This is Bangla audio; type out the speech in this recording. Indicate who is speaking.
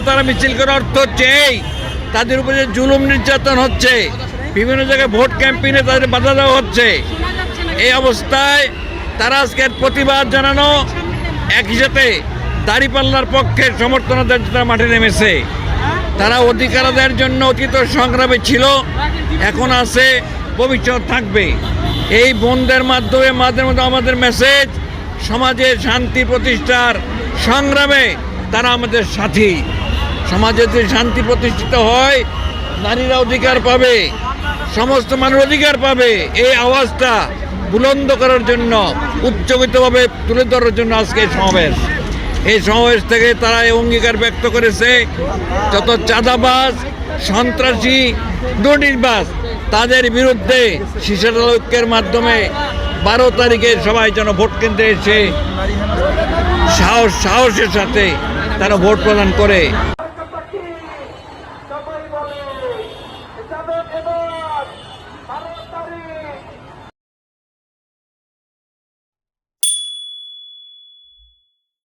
Speaker 1: তারা মিছিল করার অর্থ হচ্ছে এই তাদের উপরে জুলুম নির্যাতন হচ্ছে, বিভিন্ন জায়গায় ভোট ক্যাম্পেইনে তাদের বাধা দেওয়া হচ্ছে। এই অবস্থায় তারা আজকের প্রতিবাদ জানানো, একই সাথে দাঁড়িপাল্লার পক্ষে সমর্থন দেওয়ার জন্য তারা মাঠে নেমেছে। তারা অধিকার আদায়ের জন্য অতীত সংগ্রামে ছিল, এখন আছে, ভবিষ্যৎ থাকবে। এই বন্ধের মাধ্যমে আমাদের মেসেজ, সমাজে শান্তি প্রতিষ্ঠার সংগ্রামে তারা আমাদের সাথী। সমাজে যদি শান্তি প্রতিষ্ঠিত হয়, নারীরা অধিকার পাবে, সমস্ত মানুষ অধিকার পাবে। এই আওয়াজটা বুলন্দ করার জন্য, উচ্চকিতভাবে তুলে ধরার জন্য আজকে সমাবেশ। এই সমাবেশ থেকে তারা এই অঙ্গীকার ব্যক্ত করেছে, যত চাঁদাবাজ, সন্ত্রাসী, দুর্নীতিবাজ তাদের বিরুদ্ধে শীর্ষালোকের মাধ্যমে 12 তারিখে সবাই যেন ভোট কেন্দ্রে এসে সাহসের সাথে তারা ভোট প্রদান করে।